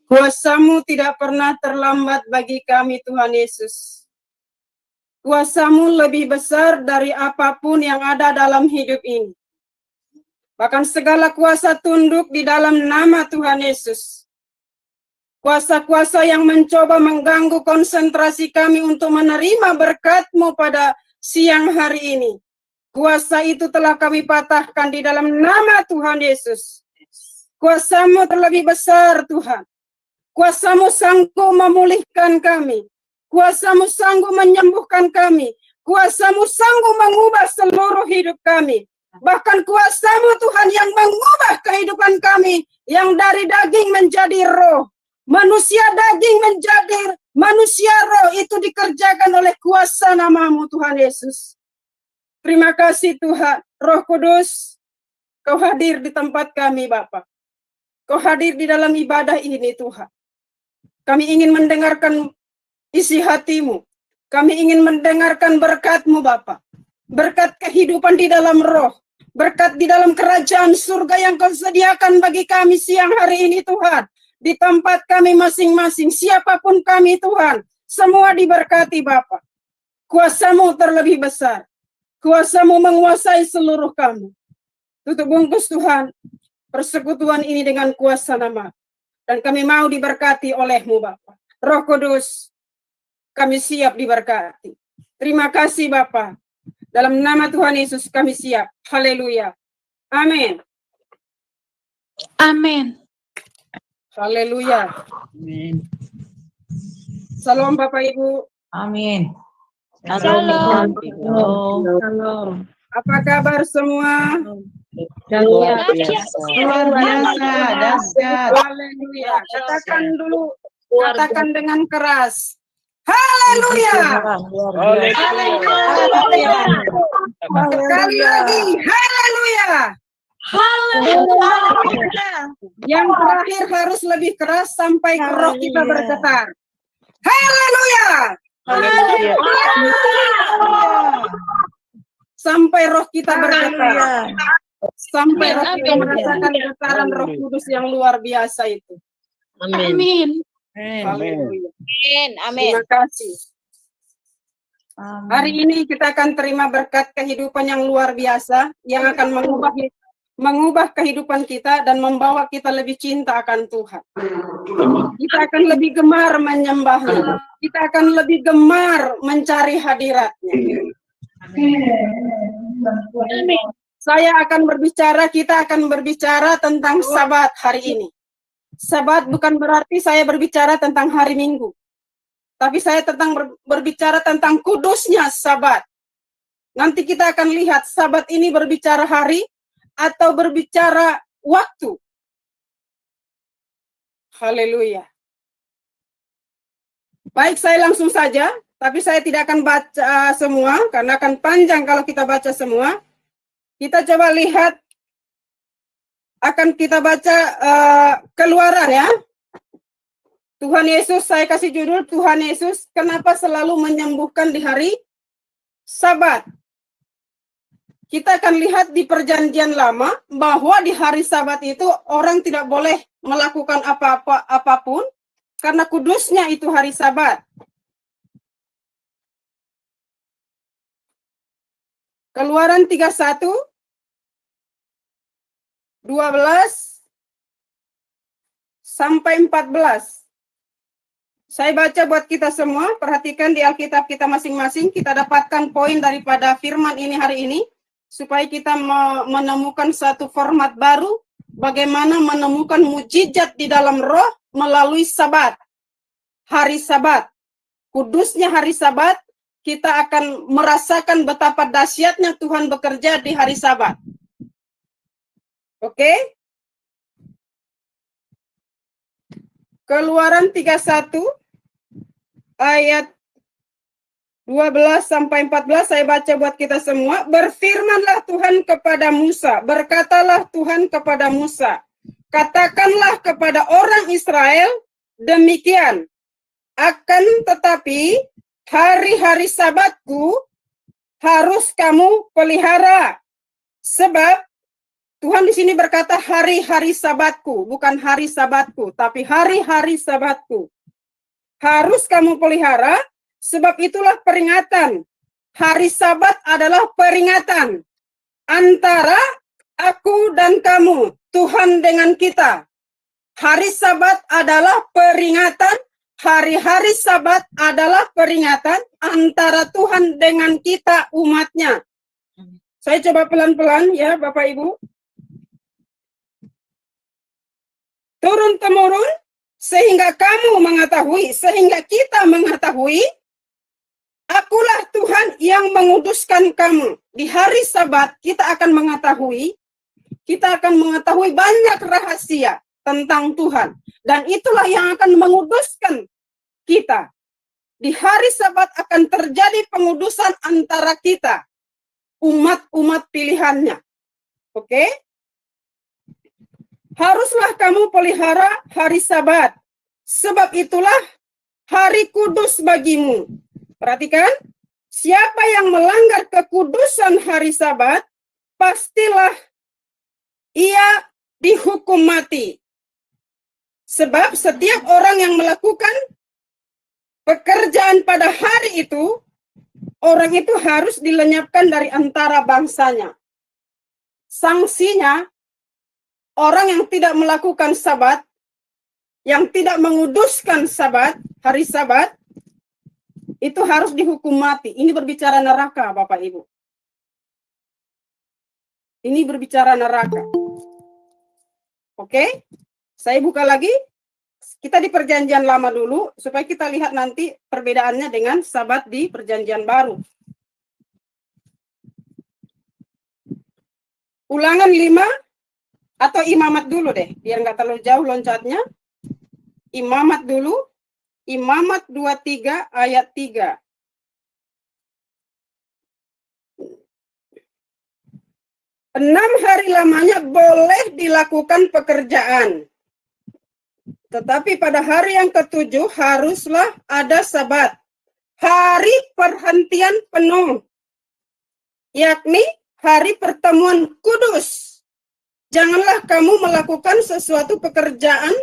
Kuasa-Mu tidak pernah terlambat bagi kami, Tuhan Yesus. Kuasa-Mu lebih besar dari apapun yang ada dalam hidup ini. Bahkan segala kuasa tunduk di dalam nama Tuhan Yesus. Kuasa-kuasa yang mencoba mengganggu konsentrasi kami untuk menerima berkat-Mu pada siang hari ini. Kuasa itu telah kami patahkan di dalam nama Tuhan Yesus. Kuasa-Mu terlebih besar, Tuhan. Kuasa-Mu sanggup memulihkan kami. Kuasa-Mu sanggup menyembuhkan kami. Kuasa-Mu sanggup mengubah seluruh hidup kami. Bahkan kuasa-Mu Tuhan yang mengubah kehidupan kami, yang dari daging menjadi roh. Manusia daging menjadi manusia roh, itu dikerjakan oleh kuasa nama-Mu Tuhan Yesus. Terima kasih Tuhan. Roh Kudus, Kau hadir di tempat kami Bapa. Kau hadir di dalam ibadah ini Tuhan. Kami ingin mendengarkan isi hati-Mu. Kami ingin mendengarkan berkat-Mu Bapa. Berkat kehidupan di dalam roh. Berkat di dalam kerajaan surga yang Kau sediakan bagi kami siang hari ini Tuhan. Di tempat kami masing-masing, siapapun kami Tuhan. Semua diberkati Bapa. Kuasa-Mu terlebih besar. Kuasa-Mu menguasai seluruh kami. Tutup bungkus Tuhan. Persekutuan ini dengan kuasa nama. Dan kami mau diberkati oleh-Mu Bapa. Roh Kudus, kami siap diberkati. Terima kasih Bapa. Dalam nama Tuhan Yesus kami siap. Haleluya. Amin. Amin. Haleluya. Amin. Salam Bapak Ibu. Amin. Shalom. Shalom. Apa kabar semua? Luar biasa, dahsyat. Haleluya. Katakan dengan keras. Haleluya. Sekali lagi. Haleluya. Yang terakhir harus lebih keras sampai roh kita bergetar. Haleluya. Sampai roh kita bergetar. Sampai roh kita merasakan getaran Roh Kudus yang luar biasa itu. Amin. Haleluya. Amin. Terima kasih. Hari ini kita akan terima berkat kehidupan yang luar biasa yang akan mengubah kehidupan kita dan membawa kita lebih cinta akan Tuhan. Kita akan lebih gemar menyembah-Nya. Kita akan lebih gemar mencari hadirat-Nya. Kita akan berbicara tentang Sabat hari ini. Sabat bukan berarti saya berbicara tentang hari Minggu. Tapi saya berbicara tentang kudusnya Sabat. Nanti kita akan lihat Sabat ini berbicara hari atau berbicara waktu. Haleluya. Baik, saya langsung saja. Tapi saya tidak akan baca semua, karena akan panjang kalau kita baca semua. Kita coba lihat, akan kita baca Keluaran ya. Tuhan Yesus, saya kasih judul, Tuhan Yesus kenapa selalu menyembuhkan di hari Sabat. Kita akan lihat di perjanjian lama, bahwa di hari Sabat itu orang tidak boleh melakukan apapun, karena kudusnya itu hari Sabat. Keluaran 31, 12, sampai 14. Saya baca buat kita semua, perhatikan di Alkitab kita masing-masing, kita dapatkan poin daripada firman ini hari ini, supaya kita menemukan satu format baru, bagaimana menemukan mujizat di dalam roh melalui Sabat. Hari Sabat, kudusnya hari Sabat, kita akan merasakan betapa dahsyatnya Tuhan bekerja di hari Sabat. Oke? Keluaran 31 ayat 12 sampai 14 saya baca buat kita semua. Berfirmanlah Tuhan kepada Musa, berkatalah Tuhan kepada Musa, katakanlah kepada orang Israel demikian, akan tetapi hari-hari Sabatku harus kamu pelihara, sebab Tuhan di sini berkata hari-hari Sabatku, bukan hari Sabatku, tapi hari-hari Sabatku. Harus kamu pelihara, sebab itulah peringatan. Hari Sabat adalah peringatan antara aku dan kamu, Tuhan dengan kita. Hari Sabat adalah peringatan, hari-hari Sabat adalah peringatan antara Tuhan dengan kita umatnya. Saya coba pelan-pelan ya Bapak Ibu. Turun-temurun sehingga kamu mengetahui, sehingga kita mengetahui, akulah Tuhan yang menguduskan kamu. Di hari Sabat kita akan mengetahui banyak rahasia tentang Tuhan. Dan itulah yang akan menguduskan kita. Di hari Sabat akan terjadi pengudusan antara kita, umat-umat pilihannya. Oke? Haruslah kamu pelihara hari Sabat, sebab itulah hari kudus bagimu. Perhatikan, siapa yang melanggar kekudusan hari Sabat, pastilah ia dihukum mati. Sebab setiap orang yang melakukan pekerjaan pada hari itu, orang itu harus dilenyapkan dari antara bangsanya. Sanksinya, orang yang tidak melakukan Sabat, yang tidak menguduskan Sabat, hari Sabat, itu harus dihukum mati. Ini berbicara neraka, Bapak Ibu. Ini berbicara neraka. Oke? Saya buka lagi. Kita di Perjanjian Lama dulu, supaya kita lihat nanti perbedaannya dengan Sabat di Perjanjian Baru. Ulangan 5, atau Imamat dulu deh, biar nggak terlalu jauh loncatnya. Imamat dulu, Imamat 23 ayat 3. Enam hari lamanya boleh dilakukan pekerjaan. Tetapi pada hari yang ketujuh haruslah ada Sabat. Hari perhentian penuh. Yakni hari pertemuan kudus. Janganlah kamu melakukan sesuatu pekerjaan,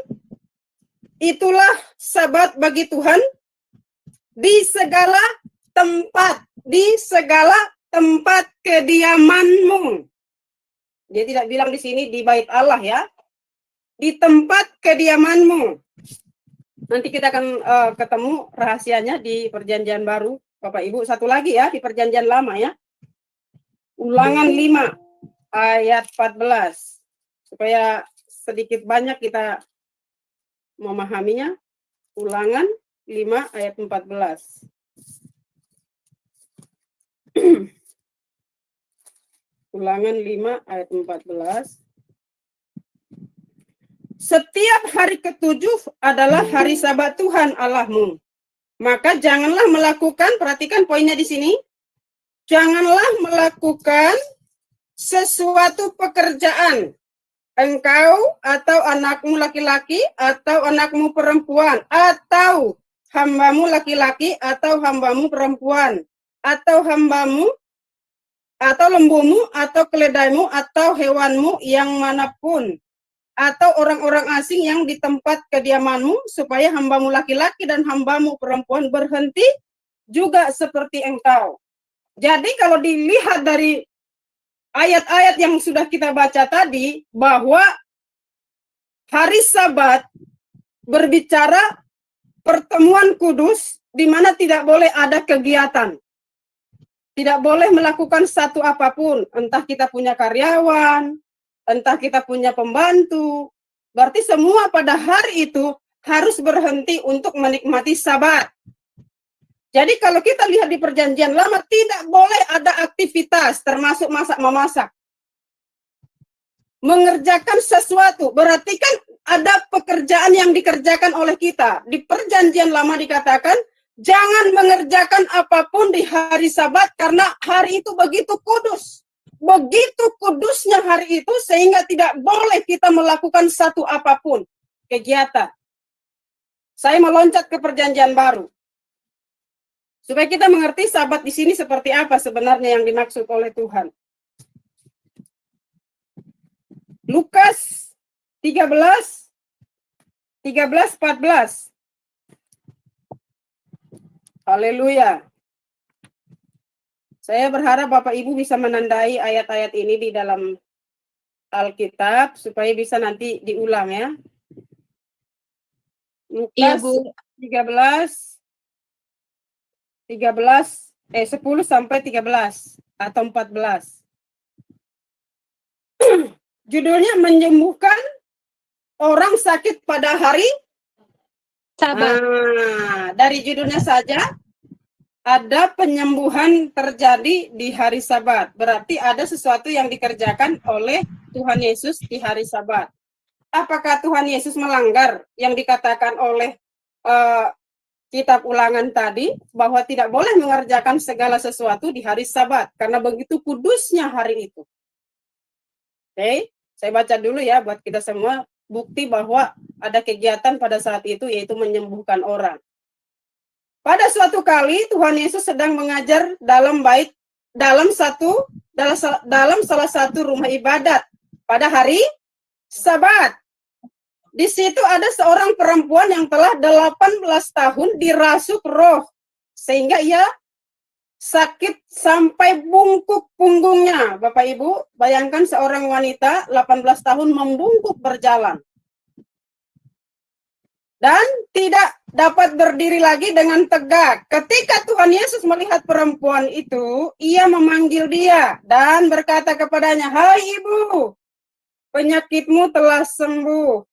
itulah Sabat bagi Tuhan, di segala tempat kediamanmu. Dia tidak bilang di sini di bait Allah ya, di tempat kediamanmu. Nanti kita akan ketemu rahasianya di Perjanjian Baru, Bapak Ibu. Satu lagi ya, di Perjanjian Lama ya. Ulangan 5 ayat 14. Supaya sedikit banyak kita memahaminya. Ulangan 5 ayat 14. Ulangan 5 ayat 14. Setiap hari ketujuh adalah hari Sabat Tuhan Allahmu. Maka janganlah melakukan, perhatikan poinnya di sini. Janganlah melakukan sesuatu pekerjaan. Engkau atau anakmu laki-laki atau anakmu perempuan atau hambamu laki-laki atau hambamu perempuan atau hambamu atau lembumu atau keledaimu atau hewanmu yang manapun atau orang-orang asing yang di tempat kediamanmu, supaya hambamu laki-laki dan hambamu perempuan berhenti juga seperti engkau. Jadi kalau dilihat dari ayat-ayat yang sudah kita baca tadi, bahwa hari Sabat berbicara pertemuan kudus di mana tidak boleh ada kegiatan. Tidak boleh melakukan satu apapun, entah kita punya karyawan, entah kita punya pembantu. Berarti semua pada hari itu harus berhenti untuk menikmati Sabat. Jadi kalau kita lihat di Perjanjian Lama, tidak boleh ada aktivitas, termasuk masak-memasak. Mengerjakan sesuatu, berarti kan ada pekerjaan yang dikerjakan oleh kita. Di Perjanjian Lama dikatakan, jangan mengerjakan apapun di hari Sabat, karena hari itu begitu kudus. Begitu kudusnya hari itu, sehingga tidak boleh kita melakukan satu apapun kegiatan. Saya meloncat ke Perjanjian Baru. Supaya kita mengerti Sabat di sini seperti apa sebenarnya yang dimaksud oleh Tuhan. Lukas 13, 14. Haleluya. Saya berharap Bapak Ibu bisa menandai ayat-ayat ini di dalam Alkitab supaya bisa nanti diulang ya. Iya, Lukas Bu. 13, 10 sampai 13 atau 14. Judulnya menyembuhkan orang sakit pada hari Sabat. dari judulnya saja ada penyembuhan terjadi di hari Sabat. Berarti ada sesuatu yang dikerjakan oleh Tuhan Yesus di hari Sabat. Apakah Tuhan Yesus melanggar yang dikatakan oleh kitab Ulangan tadi bahwa tidak boleh mengerjakan segala sesuatu di hari Sabat karena begitu kudusnya hari itu? Oke, saya baca dulu ya buat kita semua bukti bahwa ada kegiatan pada saat itu yaitu menyembuhkan orang. Pada suatu kali Tuhan Yesus sedang mengajar dalam salah satu rumah ibadat pada hari Sabat. Di situ ada seorang perempuan yang telah 18 tahun dirasuk roh sehingga ia sakit sampai bungkuk punggungnya. Bapak Ibu, bayangkan seorang wanita 18 tahun membungkuk berjalan. Dan tidak dapat berdiri lagi dengan tegak. Ketika Tuhan Yesus melihat perempuan itu, ia memanggil dia dan berkata kepadanya, "Hai ibu, penyakitmu telah sembuh."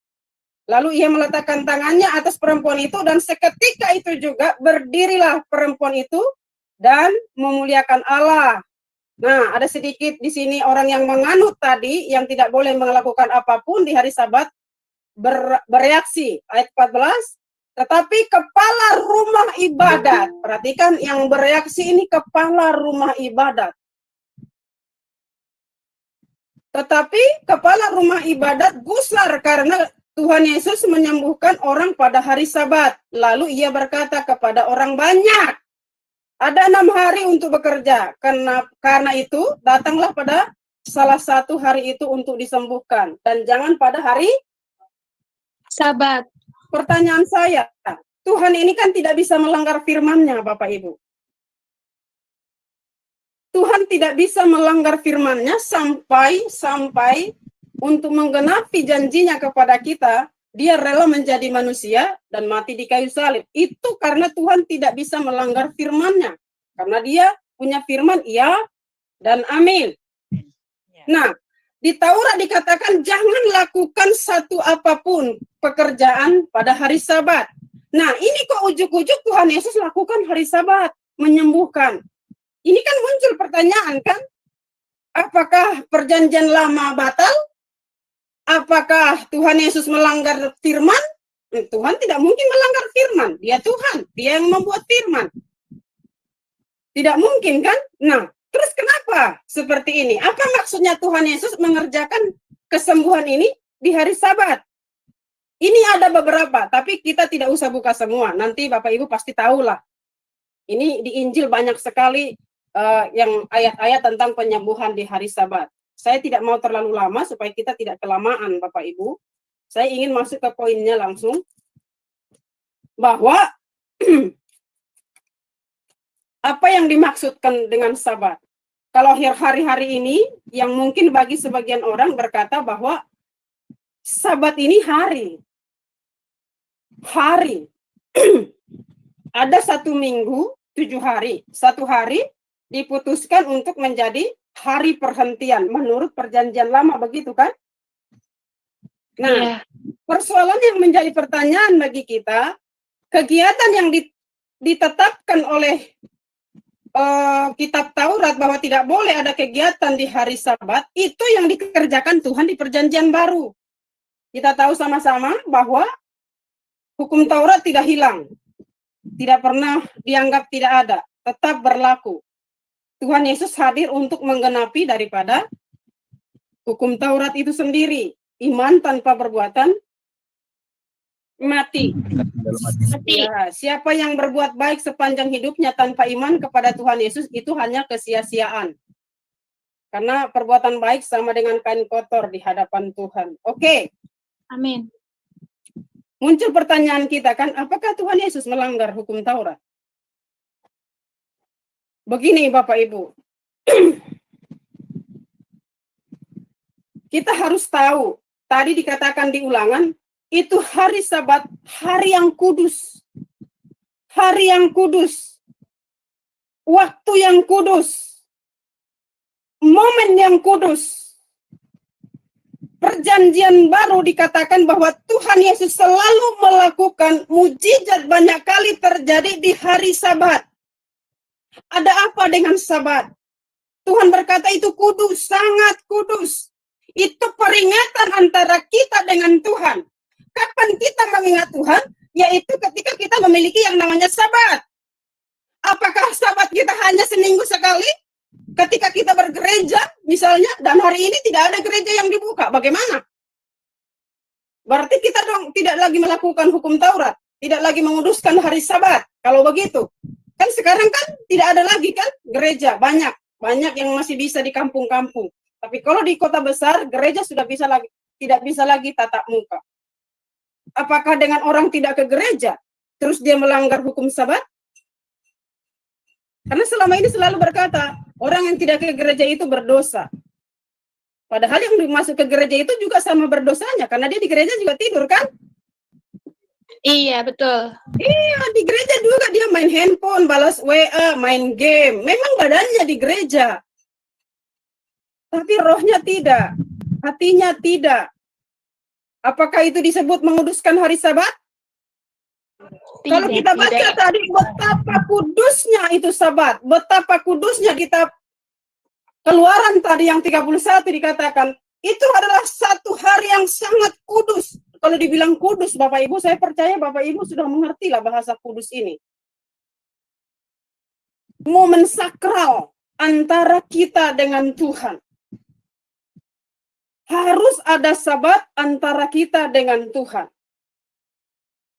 Lalu ia meletakkan tangannya atas perempuan itu dan seketika itu juga berdirilah perempuan itu dan memuliakan Allah. Nah, ada sedikit di sini orang yang menganut tadi, yang tidak boleh melakukan apapun di hari Sabat, bereaksi. Ayat 14, tetapi kepala rumah ibadat, perhatikan yang bereaksi ini kepala rumah ibadat. Tetapi kepala rumah ibadat gusar karena Tuhan Yesus menyembuhkan orang pada hari Sabat. Lalu ia berkata kepada orang banyak, ada 6 hari untuk bekerja. Karena itu datanglah pada salah satu hari itu untuk disembuhkan. Dan jangan pada hari Sabat. Pertanyaan saya, Tuhan ini kan tidak bisa melanggar firman-Nya, Bapak Ibu. Tuhan tidak bisa melanggar firman-Nya sampai untuk menggenapi janjinya kepada kita, dia rela menjadi manusia dan mati di kayu salib. Itu karena Tuhan tidak bisa melanggar firman-Nya. Karena dia punya firman iya dan amin. Nah, di Taurat dikatakan jangan lakukan satu apapun pekerjaan pada hari Sabat. Nah, ini kok ujuk-ujuk Tuhan Yesus lakukan hari Sabat, menyembuhkan. Ini kan muncul pertanyaan kan? Apakah perjanjian lama batal? Apakah Tuhan Yesus melanggar firman? Tuhan tidak mungkin melanggar firman. Dia Tuhan, dia yang membuat firman. Tidak mungkin kan? Nah, terus kenapa seperti ini? Apa maksudnya Tuhan Yesus mengerjakan kesembuhan ini di hari Sabat? Ini ada beberapa, tapi kita tidak usah buka semua. Nanti Bapak Ibu pasti tahulah. Ini di Injil banyak sekali yang ayat-ayat tentang penyembuhan di hari Sabat. Saya tidak mau terlalu lama supaya kita tidak kelamaan, Bapak Ibu. Saya ingin masuk ke poinnya langsung. Bahwa apa yang dimaksudkan dengan Sabat? Kalau hari-hari ini, yang mungkin bagi sebagian orang berkata bahwa Sabat ini hari. Ada 1 minggu, 7 hari. 1 hari diputuskan untuk menjadi hari perhentian. Menurut perjanjian lama, begitu kan? Nah, persoalan yang menjadi pertanyaan bagi kita, kegiatan yang ditetapkan oleh kitab Taurat bahwa tidak boleh ada kegiatan di hari Sabat, itu yang dikerjakan Tuhan di perjanjian baru. Kita tahu sama-sama bahwa hukum Taurat tidak hilang, tidak pernah dianggap tidak ada, tetap berlaku. Tuhan Yesus hadir untuk menggenapi daripada hukum Taurat itu sendiri. Iman tanpa perbuatan mati. Ya, siapa yang berbuat baik sepanjang hidupnya tanpa iman kepada Tuhan Yesus itu hanya kesia-siaan. Karena perbuatan baik sama dengan kain kotor di hadapan Tuhan. Oke, Amin. muncul pertanyaan kita kan, apakah Tuhan Yesus melanggar hukum Taurat? Begini Bapak Ibu, kita harus tahu, tadi dikatakan di Ulangan, itu hari Sabat, hari yang kudus. Hari yang kudus. Waktu yang kudus. Momen yang kudus. Perjanjian baru dikatakan bahwa Tuhan Yesus selalu melakukan mujizat banyak kali terjadi di hari Sabat. Ada apa dengan Sabat? Tuhan berkata itu kudus, sangat kudus. Itu peringatan antara kita dengan Tuhan. Kapan kita mengingat Tuhan? Yaitu ketika kita memiliki yang namanya Sabat. Apakah Sabat kita hanya seminggu sekali? Ketika kita bergereja, misalnya, dan hari ini tidak ada gereja yang dibuka, bagaimana? Berarti kita dong tidak lagi melakukan hukum Taurat, tidak lagi menguduskan hari Sabat. Kalau begitu, kan sekarang kan tidak ada lagi kan gereja, banyak yang masih bisa di kampung-kampung. Tapi kalau di kota besar, gereja sudah tidak bisa lagi tatap muka. Apakah dengan orang tidak ke gereja, terus dia melanggar hukum Sabat? Karena selama ini selalu berkata, orang yang tidak ke gereja itu berdosa. Padahal yang masuk ke gereja itu juga sama berdosanya, karena dia di gereja juga tidur kan? Iya, betul. Iya, di gereja juga dia main handphone, balas WA, main game. Memang badannya di gereja. Tapi rohnya tidak, hatinya tidak. Apakah itu disebut menguduskan hari Sabat? Kalau kita baca tadi, betapa kudusnya itu Sabat, betapa kudusnya kita, Keluaran tadi yang 31 dikatakan, itu adalah satu hari yang sangat kudus. Kalau dibilang kudus, Bapak Ibu, saya percaya Bapak Ibu sudah mengerti lah bahasa kudus ini. Momen sakral antara kita dengan Tuhan. Harus ada Sabat antara kita dengan Tuhan.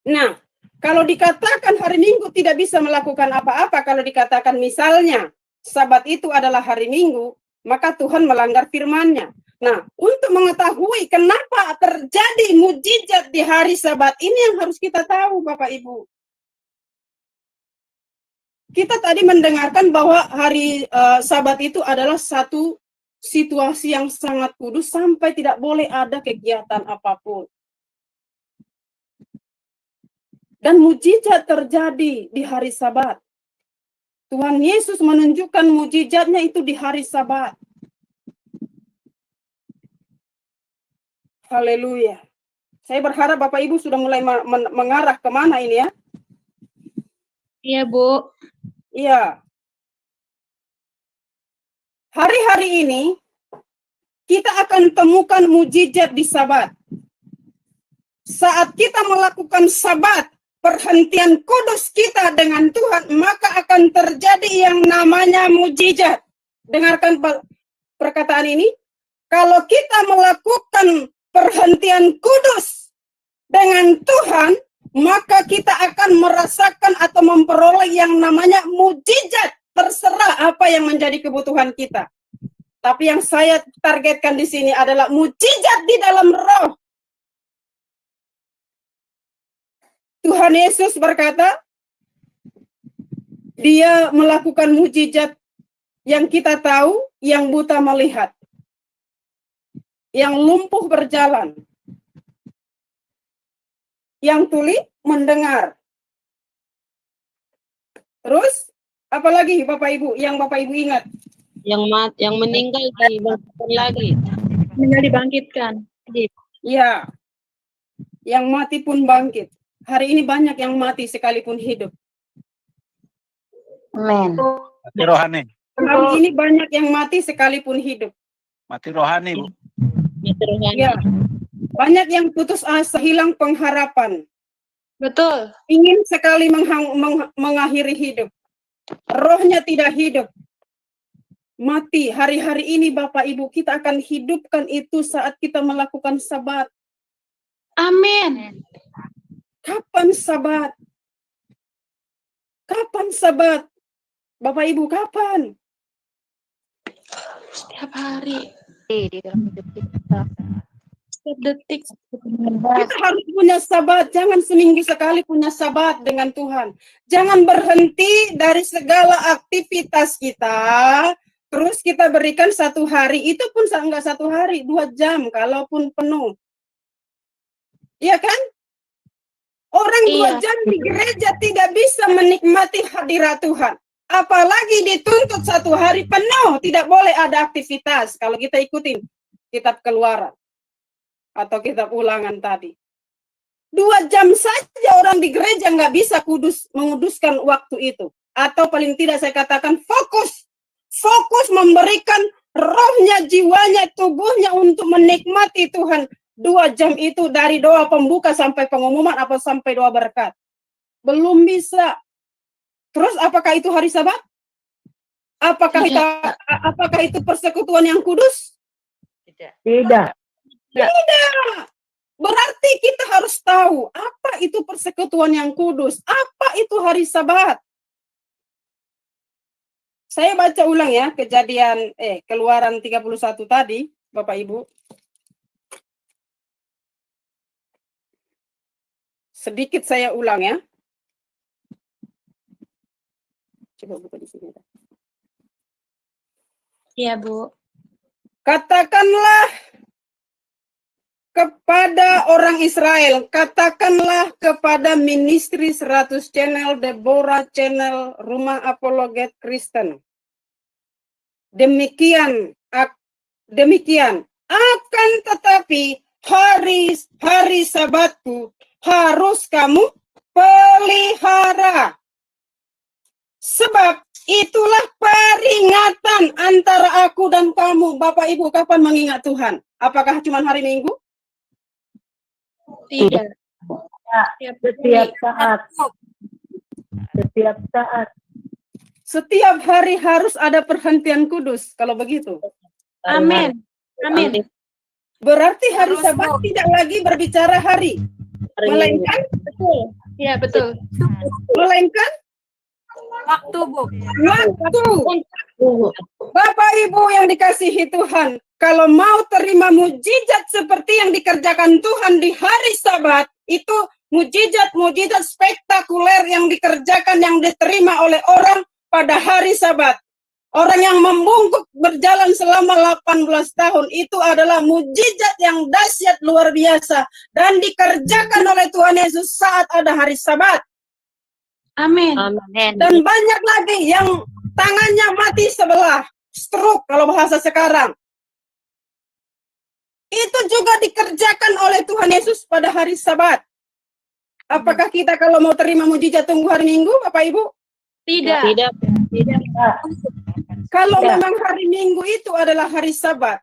Nah, kalau dikatakan hari Minggu tidak bisa melakukan apa-apa, kalau dikatakan misalnya Sabat itu adalah hari Minggu, maka Tuhan melanggar firman-Nya. Nah, untuk mengetahui kenapa terjadi mujizat di hari Sabat ini yang harus kita tahu, Bapak Ibu. Kita tadi mendengarkan bahwa hari Sabat itu adalah satu situasi yang sangat kudus sampai tidak boleh ada kegiatan apapun. Dan mujizat terjadi di hari Sabat. Tuhan Yesus menunjukkan mujizatnya itu di hari Sabat. Haleluya. Saya berharap Bapak Ibu sudah mulai mengarah kemana ini ya. Iya, Bu. Iya. Hari-hari ini kita akan temukan mujizat di Sabat. Saat kita melakukan Sabat, perhentian kudus kita dengan Tuhan, maka akan terjadi yang namanya mujizat. Dengarkan perkataan ini. Kalau kita melakukan perhentian kudus dengan Tuhan, maka kita akan merasakan atau memperoleh yang namanya mujizat. Terserah apa yang menjadi kebutuhan kita. Tapi yang saya targetkan di sini adalah mujizat di dalam roh. Tuhan Yesus berkata, dia melakukan mujizat yang kita tahu, yang buta melihat, yang lumpuh berjalan, yang tuli mendengar. Terus, apalagi Bapak Ibu, yang Bapak Ibu ingat? Yang meninggal dibangkitkan lagi. Meninggal dibangkitkan. Ya, yang mati pun bangkit. Hari ini banyak yang mati sekalipun hidup. Amin. Mati rohani. Hari ini banyak yang mati sekalipun hidup. Mati rohani, Bu. Mati rohani. Ya, banyak yang putus asa, hilang pengharapan. Betul. Ingin sekali mengakhiri hidup. Rohnya tidak hidup. Mati. Hari-hari ini Bapak Ibu, kita akan hidupkan itu saat kita melakukan Sabat. Amin. Kapan Sabat? Kapan Sabat? Bapak Ibu, kapan? Setiap hari, di dalam hidup kita. setiap detik. Kita harus punya sabat, jangan seminggu sekali punya sabat dengan Tuhan. Jangan berhenti dari segala aktivitas kita, terus kita berikan 1 hari, itu pun enggak 1 hari, 2 jam, kalaupun penuh. Iya kan? Orang 2 Iya. jam di gereja tidak bisa menikmati hadirat Tuhan. Apalagi dituntut 1 hari penuh, tidak boleh ada aktivitas. Kalau kita ikutin kitab Keluaran atau kitab Ulangan tadi. 2 jam saja orang di gereja nggak bisa menguduskan waktu itu. Atau paling tidak saya katakan fokus memberikan rohnya, jiwanya, tubuhnya untuk menikmati Tuhan. 2 jam itu dari doa pembuka sampai pengumuman atau sampai doa berkat. Belum bisa. Terus apakah itu hari Sabat? Apakah itu persekutuan yang kudus? Tidak. Berarti kita harus tahu apa itu persekutuan yang kudus, apa itu hari Sabat. Saya baca ulang ya, Keluaran 31 tadi, Bapak Ibu. Sedikit saya ulang ya. Coba buka di sini. Iya, Bu. Katakanlah kepada orang Israel, katakanlah kepada ministry 100 channel, Deborah channel, Rumah Apologet Kristen. Demikian akan tetapi hari Sabatku harus kamu pelihara. Sebab itulah peringatan antara aku dan kamu. Bapak Ibu, kapan mengingat Tuhan? Apakah cuma hari Minggu? Tidak. Setiap saat. Setiap saat. Setiap hari harus ada perhentian kudus, kalau begitu. Amin. Amin. Berarti hari Sabat tidak lagi berbicara hari. Melainkan? Betul. Iya, betul. Melainkan? Waktu, Bu. Waktu. Bapak Ibu yang dikasihi Tuhan, kalau mau terima mujizat seperti yang dikerjakan Tuhan di hari Sabat, itu mujizat spektakuler yang dikerjakan, yang diterima oleh orang pada hari Sabat. Orang yang membungkuk berjalan selama 18 tahun itu adalah mujizat yang dahsyat luar biasa dan dikerjakan oleh Tuhan Yesus saat ada hari Sabat. Amin. Dan banyak lagi yang tangannya mati sebelah, stroke kalau bahasa sekarang. Itu juga dikerjakan oleh Tuhan Yesus pada hari Sabat. Apakah kita kalau mau terima mujizat tunggu hari Minggu, Bapak Ibu? Tidak. Kalau memang hari Minggu itu adalah hari Sabat,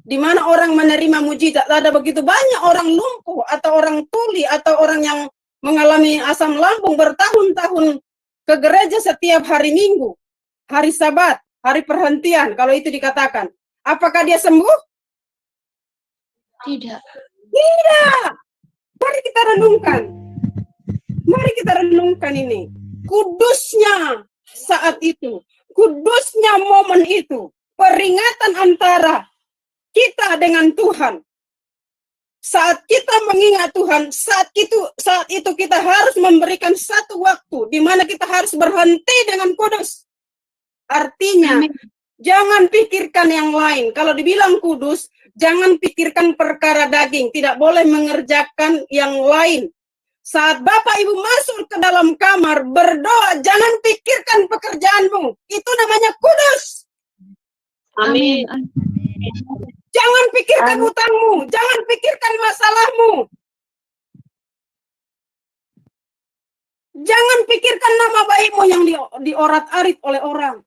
di mana orang menerima mujizat, ada begitu banyak orang lumpuh atau orang tuli atau orang yang mengalami asam lambung bertahun-tahun ke gereja setiap hari Minggu, hari Sabat, hari perhentian, kalau itu dikatakan. Apakah dia sembuh? Tidak. Tidak. Mari kita renungkan. Mari kita renungkan ini. Kudusnya saat itu. Kudusnya momen itu. Peringatan antara kita dengan Tuhan. Saat kita mengingat Tuhan, saat itu kita harus memberikan satu waktu di mana kita harus berhenti dengan kudus. Artinya, jangan pikirkan yang lain. Kalau dibilang kudus, jangan pikirkan perkara daging. Tidak boleh mengerjakan yang lain. Saat Bapak Ibu masuk ke dalam kamar, berdoa, jangan pikirkan pekerjaanmu. Itu namanya kudus. Amin. Jangan pikirkan hutangmu, jangan pikirkan masalahmu. Jangan pikirkan nama baikmu yang diorat-arit oleh orang.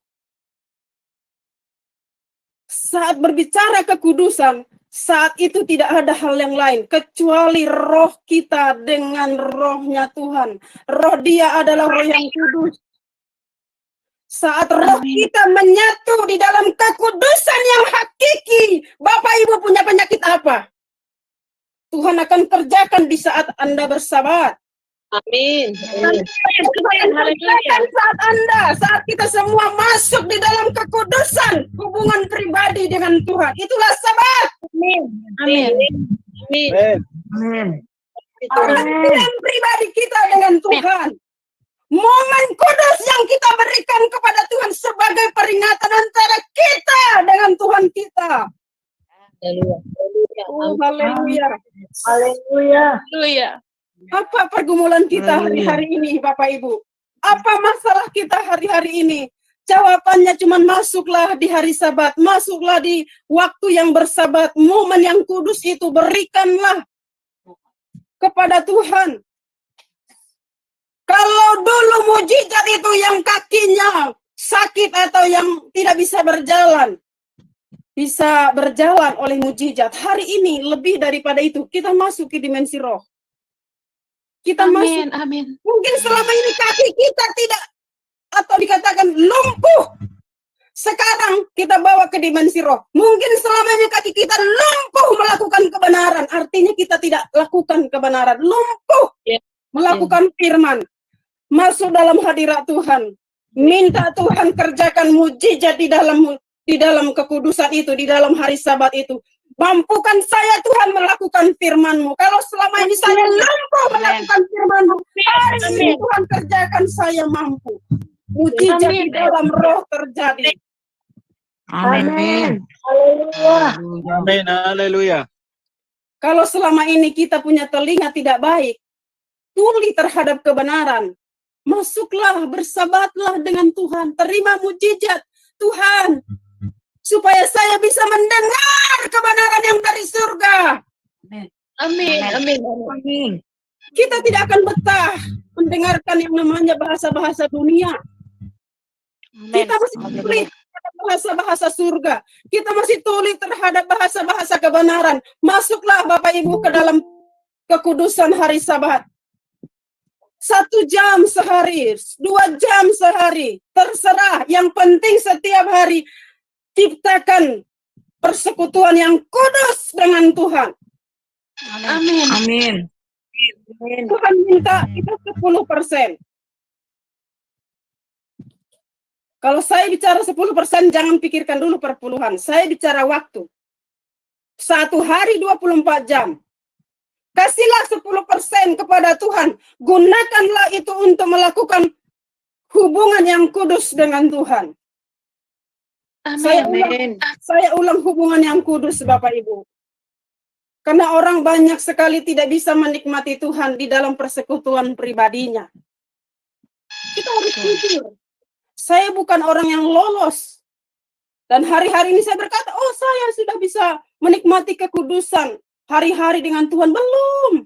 Saat berbicara kekudusan, saat itu tidak ada hal yang lain kecuali roh kita dengan rohnya Tuhan. Roh Dia adalah roh yang kudus. Saat roh kita menyatu di dalam kekudusan yang hakiki, Bapak Ibu punya penyakit apa? Tuhan akan kerjakan di saat Anda bersabat. Amin. Sampai Haleluya. saat kita semua masuk di dalam kekudusan hubungan pribadi dengan Tuhan. Itulah sabat. Amin. Amin. Amin. Hubungan pribadi kita dengan Tuhan. Momen kudus yang kita berikan kepada Tuhan sebagai peringatan antara kita dengan Tuhan kita. Oh, haleluya. Haleluya. Haleluya. Apa pergumulan kita hari-hari ini, Bapak Ibu? Apa masalah kita hari-hari ini? Jawabannya cuma masuklah di hari Sabat, masuklah di waktu yang bersabat, momen yang kudus itu berikanlah kepada Tuhan. Kalau dulu mujizat itu yang kakinya sakit atau yang tidak bisa berjalan oleh mujizat. Hari ini lebih daripada itu, kita masuk ke dimensi roh. Kita masuk. Amin. Mungkin selama ini kaki kita tidak atau dikatakan lumpuh. Sekarang kita bawa ke dimensi roh. Mungkin selama ini kaki kita lumpuh melakukan kebenaran. Artinya kita tidak lakukan kebenaran. Lumpuh melakukan firman. Masuk dalam hadirat Tuhan. Minta Tuhan kerjakan mujizat di dalam kekudusan itu, di dalam hari Sabat itu. Mampukan saya Tuhan melakukan firman-Mu. Kalau selama ini saya lumpuh melakukan firman-Mu, hari ini Tuhan kerjakan saya mampu. Mujizat di dalam roh terjadi. Amin. Haleluya. Amin. Haleluya. Kalau selama ini kita punya telinga tidak baik, tuli terhadap kebenaran, masuklah, bersabatlah dengan Tuhan, terima mujizat Tuhan, supaya saya bisa mendengar kebenaran yang dari surga. Amin. Kita tidak akan betah mendengarkan yang namanya bahasa-bahasa dunia. Kita masih tuli terhadap bahasa-bahasa surga. Kita masih tuli terhadap bahasa-bahasa kebenaran. Masuklah Bapak Ibu ke dalam kekudusan hari Sabat. 1 jam sehari, 2 jam sehari, terserah. Yang penting setiap hari ciptakan persekutuan yang kudus dengan Tuhan. Amin. Tuhan minta kita 10%. Kalau saya bicara 10%, jangan pikirkan dulu perpuluhan. Saya bicara waktu. 1 hari 24 jam. Kasihlah 10% kepada Tuhan. Gunakanlah itu untuk melakukan hubungan yang kudus dengan Tuhan. Saya ulang hubungan yang kudus, Bapak Ibu. Karena orang banyak sekali tidak bisa menikmati Tuhan di dalam persekutuan pribadinya. Kita harus jujur. Saya bukan orang yang lolos. Dan hari-hari ini saya berkata, oh saya sudah bisa menikmati kekudusan hari-hari dengan Tuhan. Belum.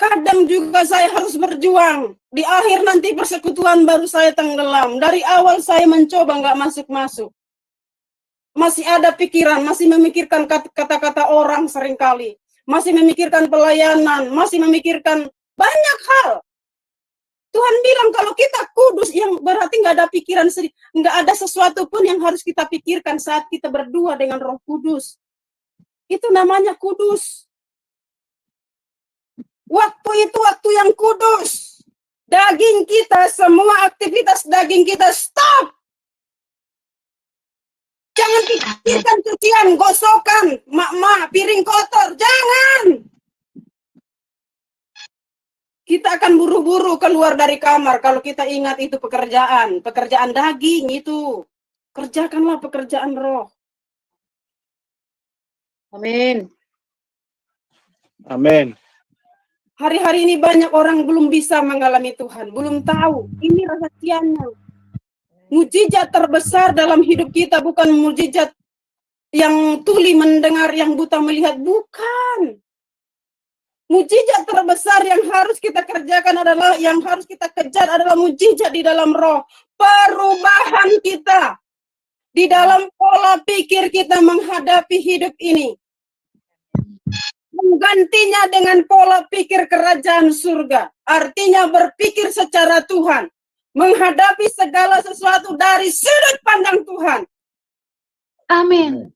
Kadang juga saya harus berjuang. Di akhir nanti persekutuan baru saya tenggelam. Dari awal saya mencoba nggak masuk-masuk. Masih ada pikiran, masih memikirkan kata-kata orang seringkali. Masih memikirkan pelayanan, masih memikirkan banyak hal. Tuhan bilang kalau kita kudus, yang berarti nggak ada pikiran sedih, nggak ada sesuatu pun yang harus kita pikirkan saat kita berdua dengan Roh Kudus. Itu namanya kudus. Waktu itu waktu yang kudus. Daging kita, semua aktivitas daging kita stop. Jangan pikirkan cucian, gosokan, mak, piring kotor, jangan. Kita akan buru-buru keluar dari kamar kalau kita ingat itu pekerjaan daging itu. Kerjakanlah pekerjaan roh. Amin. Hari-hari ini banyak orang belum bisa mengalami Tuhan, belum tahu. Ini rahasianya. Mujizat terbesar dalam hidup kita bukan mujizat yang tuli mendengar, yang buta melihat, bukan. Mujizat terbesar yang harus kita kerjakan adalah, yang harus kita kejar adalah mujizat di dalam roh. Perubahan kita di dalam pola pikir kita menghadapi hidup ini. Menggantinya dengan pola pikir kerajaan surga. Artinya berpikir secara Tuhan. Menghadapi segala sesuatu dari sudut pandang Tuhan. Amin.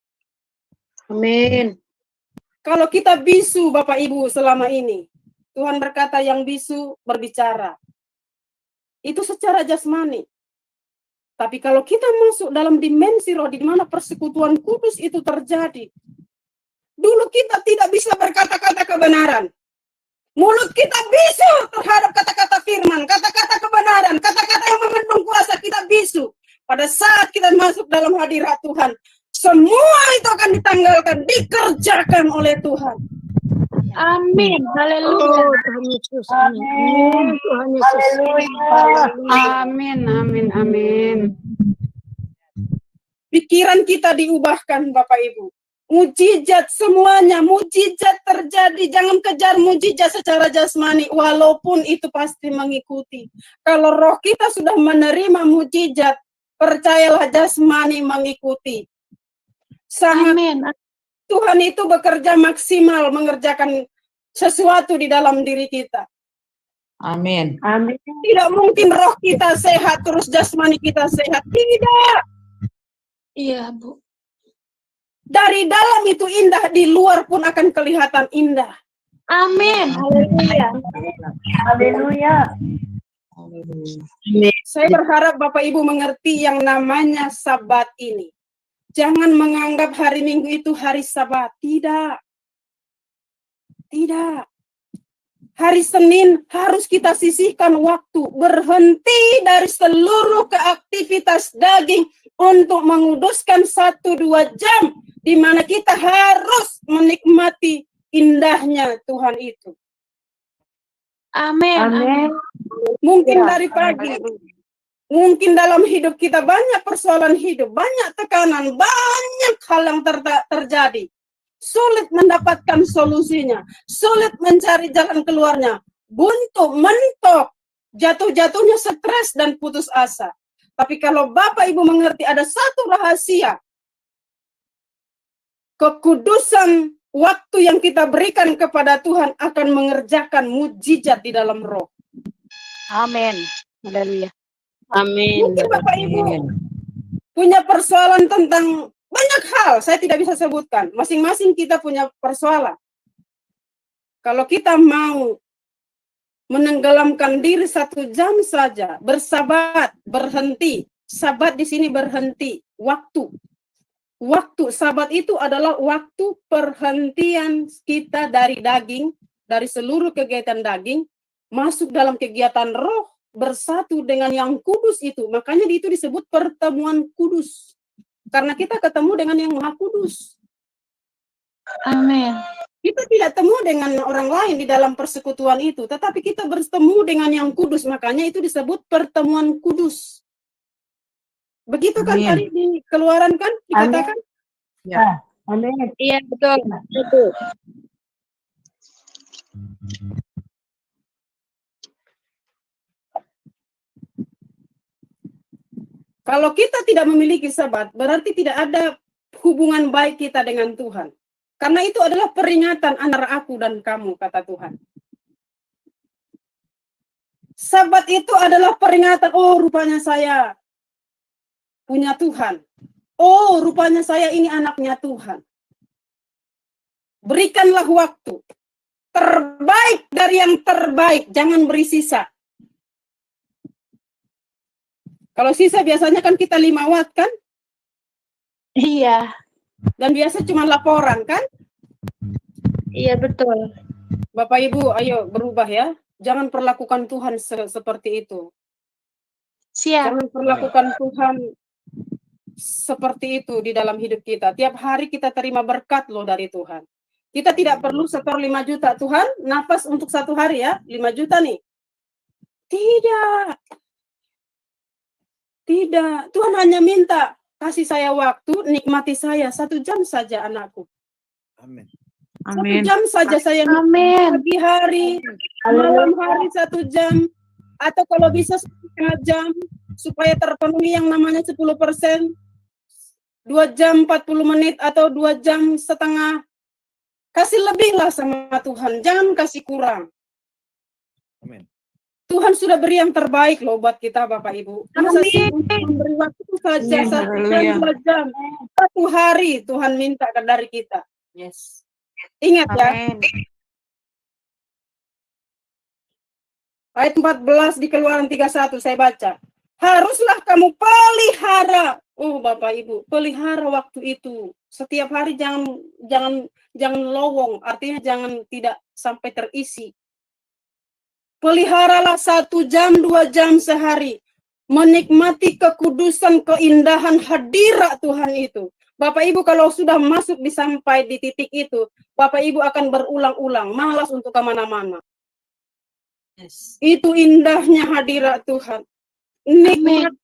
Kalau kita bisu Bapak Ibu selama ini, Tuhan berkata yang bisu berbicara. Itu secara jasmani. Tapi kalau kita masuk dalam dimensi roh, di mana persekutuan kudus itu terjadi, dulu kita tidak bisa berkata-kata kebenaran. Mulut kita bisu terhadap kata-kata firman, kata-kata kebenaran, kata-kata yang mengandung kuasa, kita bisu. Pada saat kita masuk dalam hadirat Tuhan, semua itu akan ditanggalkan, dikerjakan oleh Tuhan. Amin. Haleluya. Oh, Tuhan Yesus. Amin. Tuhan Yesus. Haleluya. Amin. Amin. Amin. Pikiran kita diubahkan, Bapak Ibu. Mujizat semuanya, mujizat terjadi. Jangan kejar mujizat secara jasmani, walaupun itu pasti mengikuti. Kalau roh kita sudah menerima mujizat, percayalah jasmani mengikuti. Sangat Amin. Tuhan itu bekerja maksimal mengerjakan sesuatu di dalam diri kita. Amin. Amin. Tidak mungkin roh kita sehat terus jasmani kita sehat. Tidak. Iya, Bu. Dari dalam itu indah, di luar pun akan kelihatan indah. Amin. Haleluya. Haleluya. Saya berharap Bapak Ibu mengerti yang namanya Sabat ini. Jangan menganggap hari Minggu itu hari Sabat. Tidak. Tidak. Hari Senin harus kita sisihkan waktu. Berhenti dari seluruh keaktivitas daging untuk menguduskan 1-2 jam. Di mana kita harus menikmati indahnya Tuhan itu. Amin. Amin. Mungkin Ya. dari pagi. Mungkin dalam hidup kita banyak persoalan hidup, banyak tekanan, banyak hal yang terjadi. Sulit mendapatkan solusinya, sulit mencari jalan keluarnya, buntu, mentok, jatuh-jatuhnya stres dan putus asa. Tapi kalau Bapak Ibu mengerti ada satu rahasia, kekudusan waktu yang kita berikan kepada Tuhan akan mengerjakan mujizat di dalam roh. Amin. Haleluya. Amin. Mungkin Bapak Ibu punya persoalan tentang banyak hal, saya tidak bisa sebutkan. Masing-masing kita punya persoalan. Kalau kita mau menenggelamkan diri 1 jam saja, bersabat, berhenti. Sabat di sini berhenti, waktu. Waktu sabat itu adalah waktu perhentian kita dari daging, dari seluruh kegiatan daging, masuk dalam kegiatan roh, bersatu dengan yang kudus itu. Makanya itu disebut pertemuan kudus. Karena kita ketemu dengan yang maha kudus. Amin. Kita tidak temu dengan orang lain di dalam persekutuan itu. Tetapi kita bertemu dengan yang kudus. Makanya itu disebut pertemuan kudus. Begitu kan Amin. tadi di Keluaran kan dikatakan? Ya. Amin. Iya, betul. Betul. Kalau kita tidak memiliki sabat, berarti tidak ada hubungan baik kita dengan Tuhan. Karena itu adalah peringatan antara aku dan kamu, kata Tuhan. Sabat itu adalah peringatan, oh rupanya saya punya Tuhan. Oh rupanya saya ini anaknya Tuhan. Berikanlah waktu. Terbaik dari yang terbaik, jangan beri sisa. Kalau sisa biasanya kan kita 5 watt kan? Iya. Dan biasa cuma laporan kan? Iya, betul. Bapak Ibu, ayo berubah ya. Jangan perlakukan Tuhan seperti itu. Siap. Jangan perlakukan Tuhan seperti itu di dalam hidup kita. Tiap hari kita terima berkat loh dari Tuhan. Kita tidak perlu setor 5 juta. Tuhan, nafas untuk 1 hari ya, 5 juta nih. Tidak. Tidak. Tuhan hanya minta, kasih saya waktu, nikmati saya 1 jam saja anakku. Amin. 1 jam saja saya Amin. pagi hari, malam hari 1 jam, atau kalau bisa 1,5 jam, supaya terpenuhi yang namanya 10%, 2 jam 40 menit atau 2 jam setengah. Kasih lebih lah sama Tuhan, jangan kasih kurang. Amin. Tuhan sudah beri yang terbaik loh buat kita Bapak Ibu. Masa sih untuk memberi waktu saja 1 jam, 2 jam, 1 hari Tuhan minta dari kita. Yes. Ingat ya, Amin. Ayat 14 di Keluaran 31 saya baca. Haruslah kamu pelihara. Oh Bapak Ibu, pelihara waktu itu. Setiap hari jangan lowong, artinya jangan tidak sampai terisi. Peliharalah 1 jam, 2 jam sehari. Menikmati kekudusan, keindahan hadirat Tuhan itu. Bapak Ibu kalau sudah masuk sampai di titik itu, Bapak Ibu akan berulang-ulang, malas untuk kemana-mana. Yes. Itu indahnya hadirat Tuhan. Nikmat.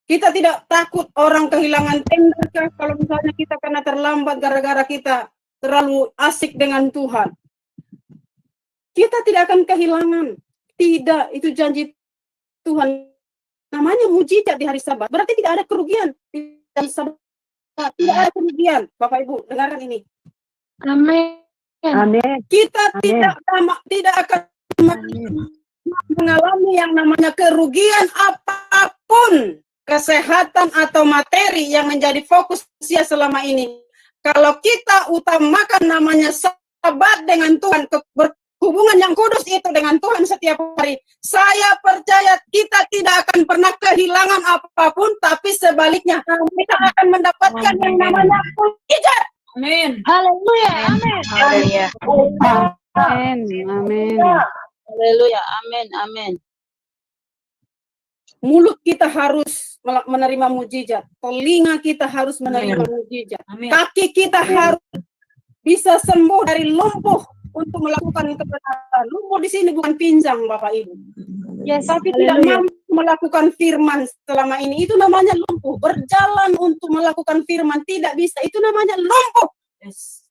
Kita tidak takut orang kehilangan tenda kalau misalnya kita kena terlambat gara-gara kita terlalu asik dengan Tuhan. Kita tidak akan kehilangan. Tidak, itu janji Tuhan. Namanya mujizat di hari Sabat. Berarti tidak ada kerugian di hari Sabat. Tidak ada kerugian. Bapak Ibu, dengarkan ini. Amin. Amin. Kita Amin. tidak akan mengalami yang namanya kerugian apapun, kesehatan atau materi yang menjadi fokus dia selama ini. Kalau kita utamakan namanya Sabat dengan Tuhan, hubungan yang kudus itu dengan Tuhan setiap hari, saya percaya kita tidak akan pernah kehilangan apapun, tapi sebaliknya kita akan mendapatkan yang namanya mujizat. Amin. Haleluya. Amin. Haleluya. Amin. Amin. Haleluya. Amin. Amin. Mulut kita harus menerima mujizat, telinga kita harus menerima mujizat, Amin. kaki kita harus bisa sembuh dari lumpuh untuk melakukan kebenaran. Lumpuh di sini bukan pinggang, Bapak Ibu. Yes. Tapi tidak mampu melakukan firman selama ini, itu namanya lumpuh. Berjalan untuk melakukan firman tidak bisa, itu namanya lumpuh. Yes.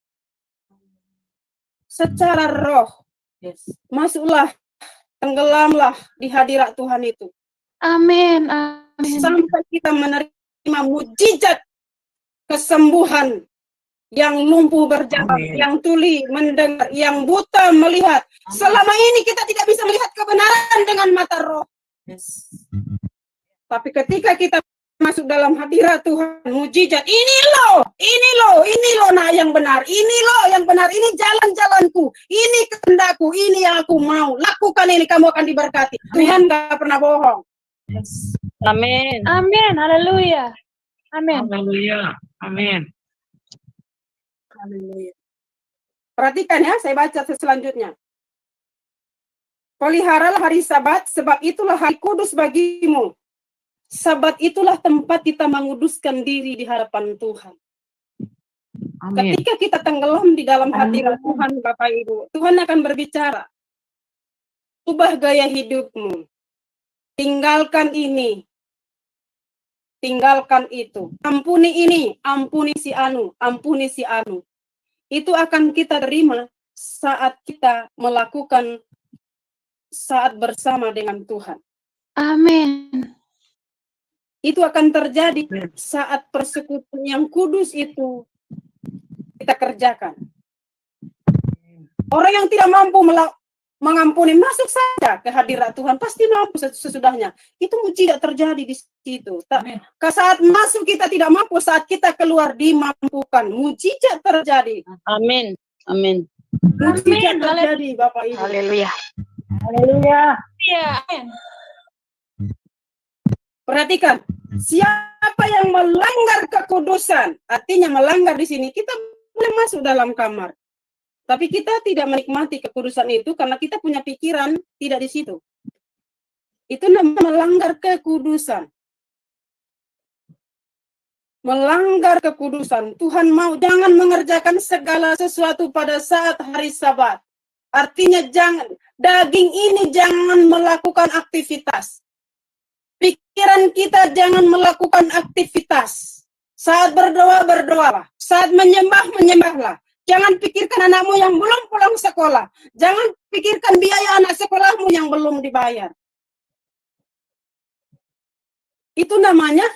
Secara roh, Yes. masuklah, tenggelamlah di hadirat Tuhan itu. Amin. Amin. Sampai kita menerima mujizat kesembuhan, yang lumpuh berjalan, Amin. yang tuli mendengar, yang buta melihat. Selama ini kita tidak bisa melihat kebenaran dengan mata roh. Yes. Tapi ketika kita masuk dalam hadirat Tuhan, mujizat, ini loh nah yang benar, ini loh yang benar, ini jalan-jalanku, ini kehendakku, ini yang aku mau. Lakukan ini, kamu akan diberkati. Tuhan gak pernah bohong. Yes. Amin. Amin. Haleluya. Amin. Haleluya. Amin. Haleluya. Perhatikan ya, saya baca selanjutnya. Peliharalah hari Sabat, sebab itulah hari kudus bagimu. Sabat itulah tempat kita menguduskan diri di hadapan Tuhan. Amin. Ketika kita tenggelam di dalam hadirat Tuhan, Bapak Ibu, Tuhan akan berbicara. Ubah gaya hidupmu. Tinggalkan ini. Tinggalkan itu. Ampuni ini, ampuni si anu, ampuni si anu. Itu akan kita terima saat kita melakukan saat bersama dengan Tuhan. Amin. Itu akan terjadi saat persekutuan yang kudus itu kita kerjakan. Orang yang tidak mampu mengampuni, masuk saja ke hadirat Tuhan, pasti mampu sesudahnya. Itu mujizat terjadi di situ. Saat masuk kita tidak mampu, saat kita keluar dimampukan. Mujizat terjadi. Amin. Amin. Mujizat terjadi, Bapak Ibu. Haleluya. Haleluya. Iya. Amin. Perhatikan, siapa yang melanggar kekudusan, artinya melanggar di sini, kita boleh masuk dalam kamar. Tapi kita tidak menikmati kekudusan itu karena kita punya pikiran tidak di situ. Itu namanya melanggar kekudusan. Melanggar kekudusan. Tuhan mau jangan mengerjakan segala sesuatu pada saat hari Sabat. Artinya daging ini jangan melakukan aktivitas. Pikiran kita jangan melakukan aktivitas. Saat berdoa, berdoalah. Saat menyembah, menyembahlah. Jangan pikirkan anakmu yang belum pulang sekolah. Jangan pikirkan biaya anak sekolahmu yang belum dibayar. Itu namanya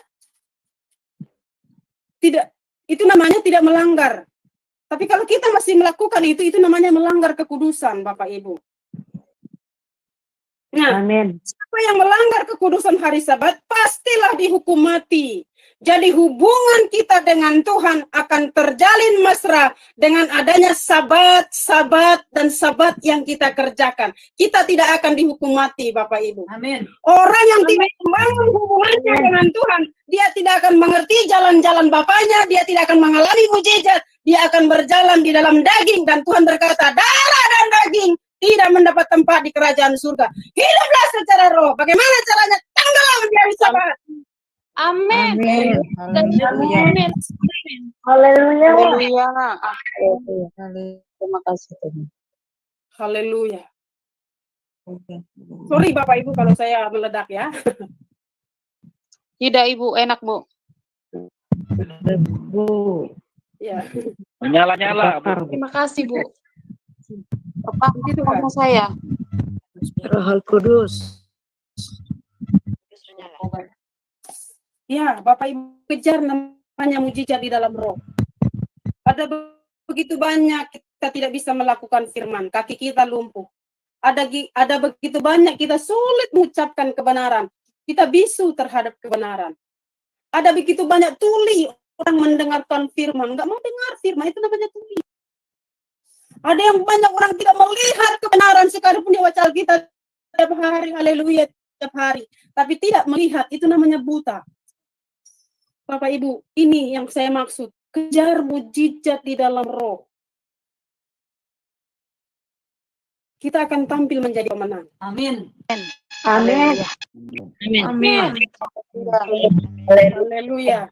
tidak melanggar. Tapi kalau kita masih melakukan itu namanya melanggar kekudusan, Bapak Ibu. Nah, Amin. siapa yang melanggar kekudusan hari Sabat, pastilah dihukum mati. Jadi hubungan kita dengan Tuhan akan terjalin mesra dengan adanya sabat dan sabat yang kita kerjakan. Kita tidak akan dihukum mati, Bapak Ibu. Amin. Orang yang tidak membangun hubungannya dengan Tuhan, dia tidak akan mengerti jalan-jalan Bapaknya, dia tidak akan mengalami mujizat, dia akan berjalan di dalam daging, dan Tuhan berkata, darah dan daging tidak mendapat tempat di kerajaan surga. Hiduplah secara roh. Bagaimana caranya? Tenggelam di hari Sabat. Amin. Amin. Amin. Haleluya. Haleluya. Terima kasih Tuhan. Haleluya. Sorry Bapak Ibu kalau saya meledak ya. Tidak Ibu, enak Bu. Bu. Ya. Menyala-nyala. Bu. Terima kasih, Bu. Apa Gitu kan? sama saya? Roh Kudus. Ya, Bapak Ibu kejar namanya mujizat di dalam roh. Ada begitu banyak kita tidak bisa melakukan firman, kaki kita lumpuh. Ada begitu banyak kita sulit mengucapkan kebenaran. Kita bisu terhadap kebenaran. Ada begitu banyak tuli orang mendengarkan firman, nggak mau dengar firman, itu namanya tuli. Ada yang banyak orang tidak melihat kebenaran sekalipun dia baca Alkitab setiap hari, haleluya, setiap hari. Tapi tidak melihat, itu namanya buta. Bapak Ibu, ini yang saya maksud. Kejar mujizat di dalam roh. Kita akan tampil menjadi pemenang. Amin. Amin. Amin. Amin. Haleluya.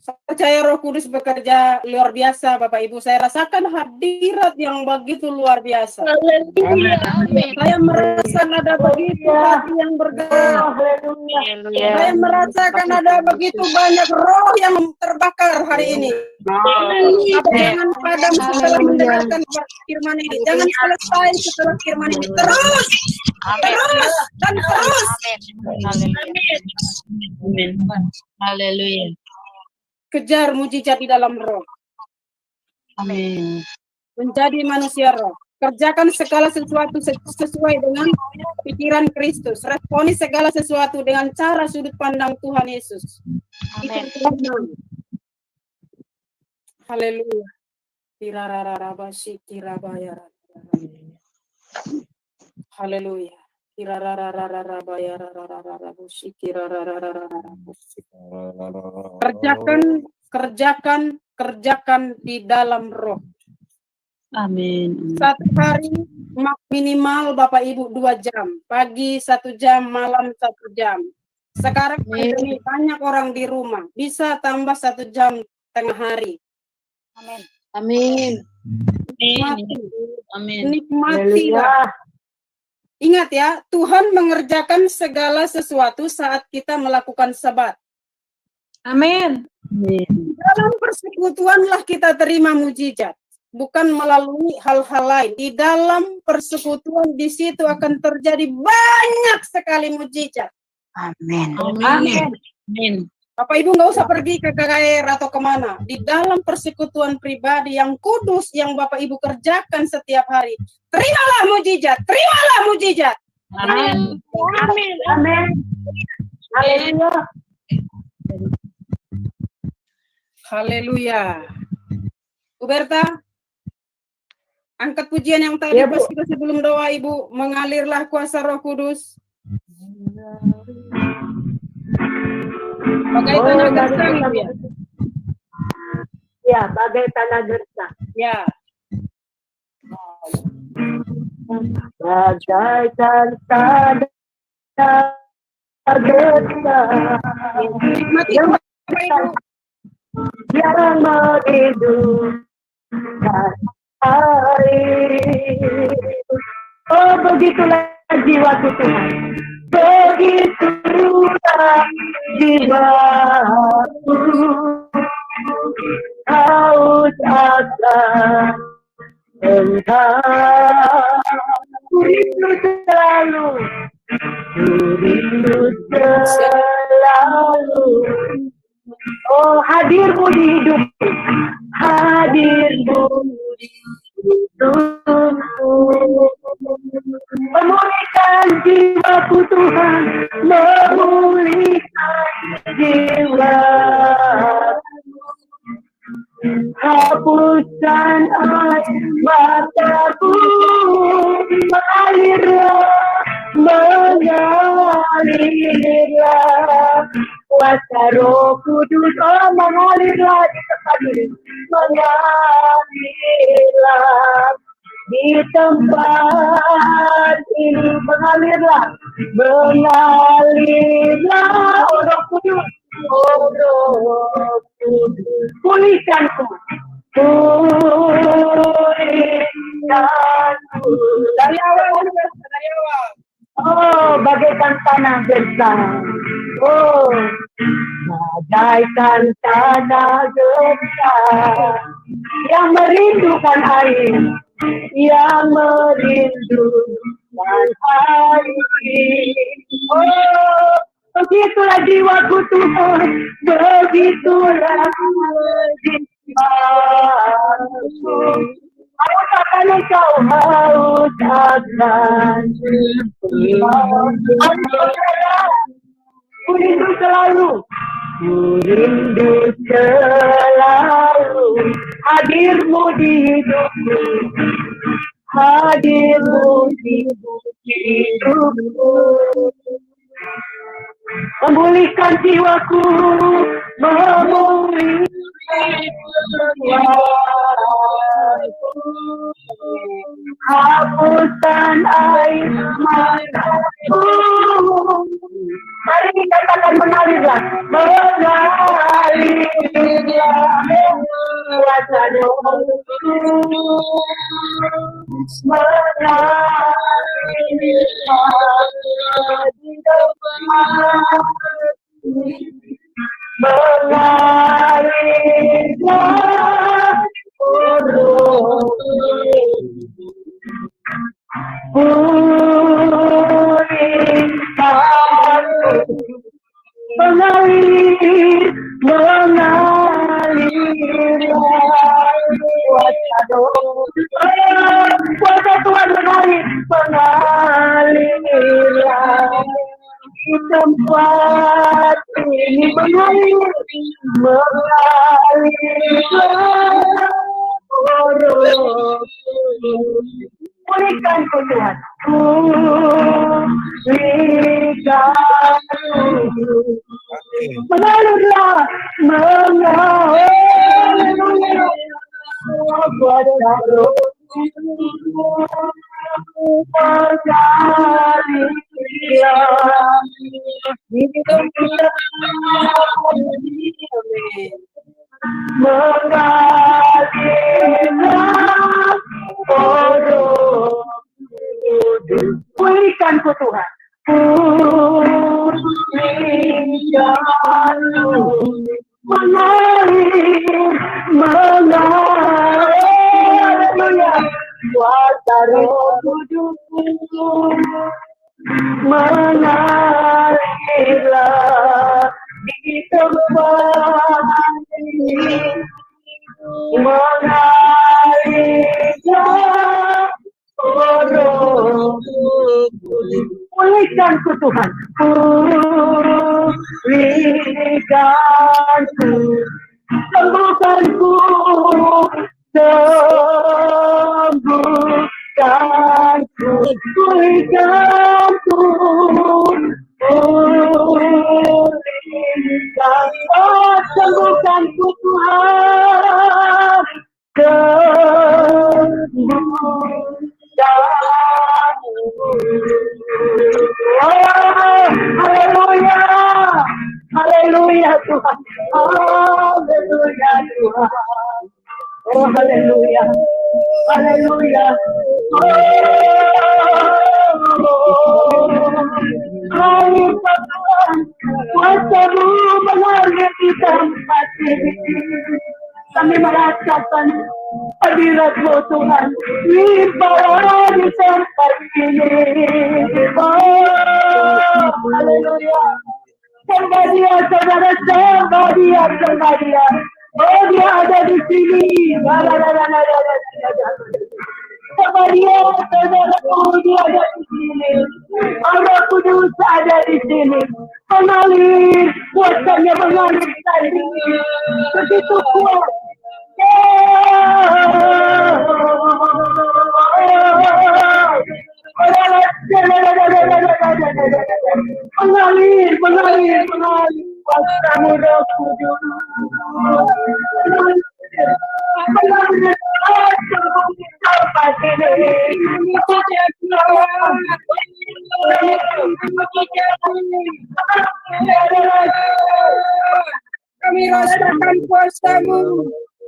Saya percaya Roh Kudus bekerja luar biasa, Bapak Ibu. Saya rasakan hadirat yang begitu luar biasa. Haleluya. Amin. Saya merasakan ada begitu hati yang bergerak. Haleluya. Saya merasakan ada begitu banyak roh yang terbakar hari ini. Tapi jangan padam setelah mendengarkan firman ini. Jangan selesai setelah firman ini. Terus, dan terus. Amin. Haleluya. Kejar mujizat di dalam roh. Amin. Menjadi manusia roh. Kerjakan segala sesuatu sesuai dengan pikiran Kristus. Responi segala sesuatu dengan cara sudut pandang Tuhan Yesus. Amin. Haleluya. Haleluya. Kerjakan di dalam roh. Amin. Satu hari minimal Bapak Ibu 2 jam. Pagi 1 jam, malam 1 jam. Sekarang pandemi banyak orang di rumah. Bisa tambah 1 jam tengah hari. Amin. Amin. Nikmati. Amin. Nikmatilah. Ingat ya, Tuhan mengerjakan segala sesuatu saat kita melakukan sabat. Amin. Amin. Dalam persekutuanlah kita terima mujizat, bukan melalui hal-hal lain. Di dalam persekutuan di situ akan terjadi banyak sekali mujizat. Amin. Amin. Amin. Bapak Ibu nggak usah pergi ke KKR atau kemana. Di dalam persekutuan pribadi yang kudus yang Bapak Ibu kerjakan setiap hari, terimalah mujizat, terimalah mujizat. Amin. Amin. Amin. Haleluya. Haleluya. Bu Berta, angkat pujian yang tadi Ya, Bu. pas kita sebelum doa Ibu, mengalirlah kuasa Roh Kudus. Bagai tanah gersang Ibu ya. Ya, bagai tanah gersang. Ya. Bagai tanah gersang. Nikmati Bapak Ibu. Yang menghidupkan air. Oh, begitulah jiwaku Tuhan. Begitulah jiwaku. Haus akan Engkau. Ku rindu selalu. Ku rindu selalu. Oh, hadirmu di hidupku, hadirmu di hidupku. Memulihkan jiwaku Tuhan, memulihkan jiwa. Hapuskan air mataku, mengalirlah kuasa Roh Kudus, oh mengalirlah di tempat ini, mengalirlah di tempat ini, mengalirlah oh Roh Kudus, oh Roh Kudus, pulihkanku, pulihkanku dari awal. Oh, bagaikan tanah gersang. Oh, bagaikan tanah gersang yang merindukan air, yang merindukan air. Oh, begitulah jiwaku Tuhan, begitulah jiwaku. Haus akan Engkau, haus akan ku rindu selalu, ku rindu selalu hadirmu di hidupku, hadirmu di hidupku, memulihkan jiwaku, memulihkan hapuskan air mataku. Mari kita katakan mengalirlah, mengalirlah kuasa Rohku, mengalirlah di depan, mengalirlah mengalir kuasa Tuhan mengalir di tempat ini, mengalir pulihkanku Tuhan, pulihkanku, mengalirlah, mengalirlah kuasa Rohku, mengalirlah di tempat mengalirlah pulihkanku Tuhan, pulihkanku, mengalir kuasa Roh Kudus, mengalirlah di tempat ini, mengalirlah Roh Kudus, pulihkanku Tuhan, pulihkanku, sembuhkanku, sembuhkanku, pulihkanku, sembuhkanku Tuhan, haleluya, haleluya Tuhan, haleluya Tuhan, oh haleluya, haleluya, haleluya Tuhan, kuasa-Mu mengalir di tempat ini. Kami merasakan hadirat-Mu Tuhan, limpah di tempat ini. Oh, haleluya. Sembah Dia, saudara, sembah Dia, sembah Dia. Oh, Dia ada di sini. Sembah Dia, saudara, Dia ada di sini. Allah Kudus ada di sini. mengalir, kuasanya mengalir tadi, begitu kuat. Mengalir, kuasamu Roh Kudus. Mengalir, sampai Kami rasakan kuasa-Mu.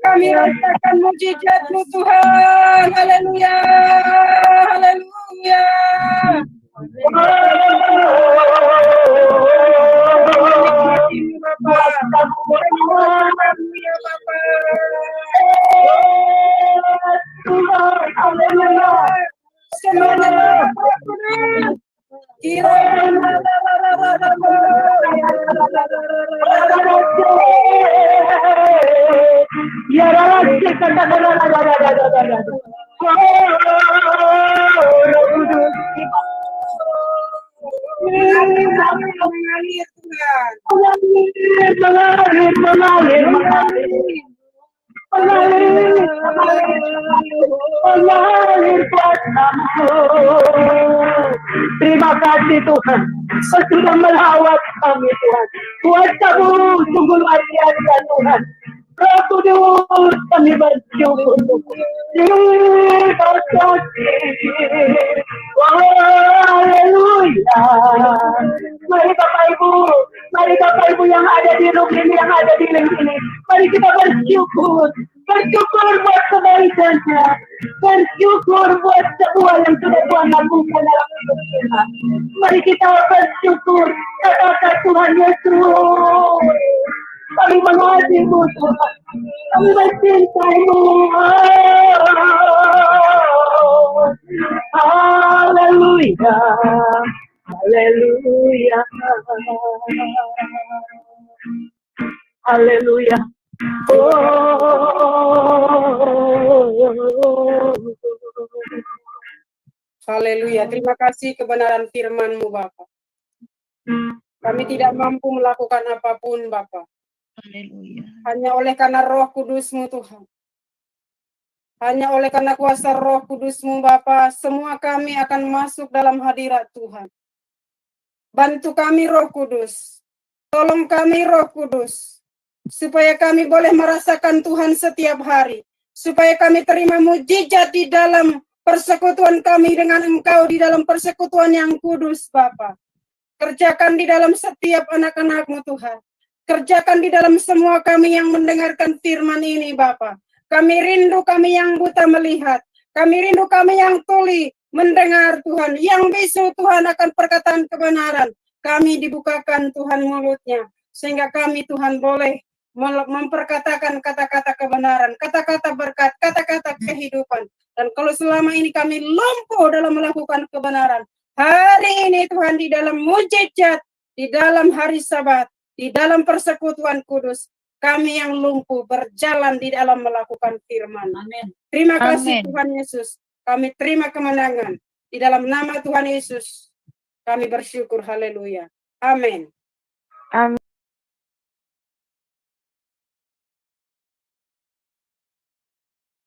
Kami rasakan mujizat-Mu Tuhan. Haleluya. Haleluya. Mengalir Tuhan. Mengalir kuasa-Mu. Terima kasih Tuhan, Kau sudah melawat kami Tuhan. Kuasa-Mu sungguh luar biasa Tuhan. Roh Kudus, kami bersyukur terima kasih. Haleluya. Mari Bapak Ibu yang ada di room ini, yang ada di link ini, mari kita bersyukur buat kebaikannya, bersyukur buat semua yang sudah Tuhan lakukan dalam hidup kita. Mari kita bersyukur, katakan Tuhan Yesus, kami mengasihi-Mu Tuhan, kami mencintai-Mu. Haleluya, haleluya, haleluya. Haleluya. Terima kasih kebenaran firman-Mu Bapa. Kami tidak mampu melakukan apapun Bapa. Haleluya. Hanya oleh karena Roh Kudus-Mu Tuhan. Hanya oleh karena kuasa Roh Kudus-Mu Bapa, semua kami akan masuk dalam hadirat Tuhan. Bantu kami Roh Kudus. Tolong kami Roh Kudus. Supaya kami boleh merasakan Tuhan setiap hari. Supaya kami terima mujizat di dalam persekutuan kami dengan Engkau, di dalam persekutuan yang kudus Bapa. Kerjakan di dalam setiap anak-anak-Mu Tuhan. Kerjakan di dalam semua kami yang mendengarkan firman ini Bapa. Kami rindu kami yang buta melihat. Kami rindu kami yang tuli mendengar Tuhan. Yang bisu Tuhan akan perkataan kebenaran. Kami dibukakan Tuhan mulutnya. Sehingga kami Tuhan boleh memperkatakan kata-kata kebenaran. Kata-kata berkat, kata-kata kehidupan. Dan kalau selama ini kami lumpuh dalam melakukan kebenaran. Hari ini Tuhan di dalam mujizat. Di dalam hari Sabat. Di dalam persekutuan kudus. Kami yang lumpuh berjalan di dalam melakukan firman. Amin. Terima kasih Amin. Tuhan Yesus. Kami terima kemenangan. Di dalam nama Tuhan Yesus. Kami bersyukur. Haleluya. Amin. Amin.